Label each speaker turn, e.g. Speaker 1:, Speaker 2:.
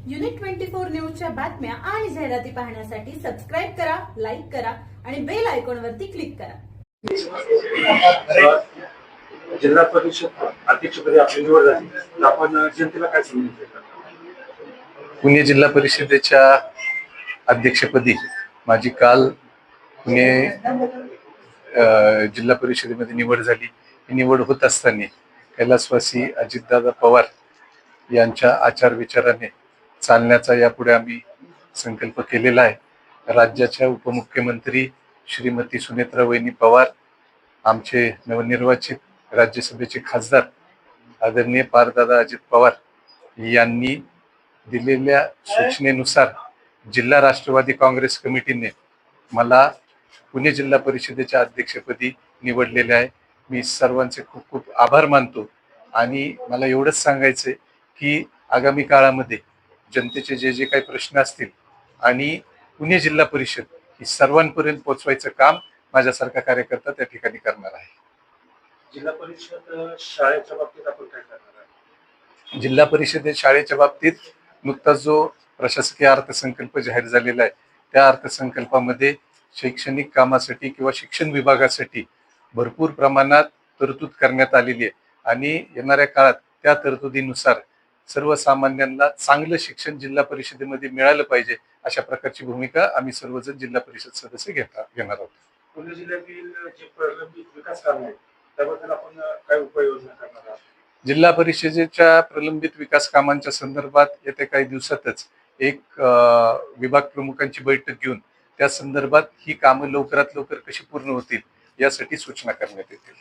Speaker 1: Unit 24 न्यूजच्या बातम्या आणि जाहिराती पाहण्यासाठी सबस्क्राइब करा, लाईक करा आणि बेल आयकॉनवरती क्लिक करा.
Speaker 2: जिल्हा परिषद अध्यक्षपदी आपली निवड झाली तर आपण जनतेला काय संदेश देणार?
Speaker 3: पुणे जिल्हा परिषदेच्या अध्यक्षपदी माझी काल पुणे जिल्हा परिषदेमध्ये निवड झाली. ही निवड होत असताना कैलासवासी अजितदादा पवार यांच्या आचार विचाराने चालण्याचा यापुढे आम्ही संकल्प केलेला आहे. राज्याच्या उपमुख्यमंत्री श्रीमती सुनेत्रा वहिनी पवार, आमचे नवनिर्वाचित राज्यसभेचे खासदार आदरणीय पारदादा अजित पवार यांनी दिलेल्या सूचनेनुसार जिल्हा राष्ट्रवादी काँग्रेस कमिटीने मला पुणे जिल्हा परिषदेच्या अध्यक्षपदी निवडलेले आहे. मी सर्वांचे खूप खूप आभार मानतो आणि मला एवढंच सांगायचंय की आगामी काळामध्ये जनतेचे जे जे काही प्रश्न असतील आणि पुणे जिल्हा परिषद ही सर्वांपर्यंत पोहोचवायचं काम माझ्यासारखा कार्यकर्ता त्या ठिकाणी करणार आहे.
Speaker 2: जिल्हा परिषद शाळेच्या बाबतीत आपण काय करणार आहे?
Speaker 3: जिल्हा परिषदेत शाळेच्या बाबतीत नुकताच जो प्रशासकीय अर्थसंकल्प जाहीर झालेला आहे त्या अर्थसंकल्पामध्ये शैक्षणिक कामासाठी किंवा शिक्षण विभागासाठी भरपूर प्रमाणात तरतूद करण्यात आलेली आहे आणि येणाऱ्या काळात त्या तरतुदीनुसार सर्वसामान्यांना चांगलं शिक्षण जिल्हा परिषदेमध्ये मिळालं पाहिजे अशा प्रकारची भूमिका आम्ही सर्वजण जिल्हा परिषद सदस्य घेणार आहोत.
Speaker 2: पुणे जिल्ह्यातील जे प्रलंबित विकास काम आहे त्याबद्दल आपण काय उपाययोजना करणार आहात?
Speaker 3: जिल्हा परिषदेच्या प्रलंबित विकास कामांच्या संदर्भात येत्या काही दिवसातच एक विभाग प्रमुखांची बैठक घेऊन त्या संदर्भात ही कामं लवकरात लवकर कशी पूर्ण होतील यासाठी सूचना करण्यात येतील.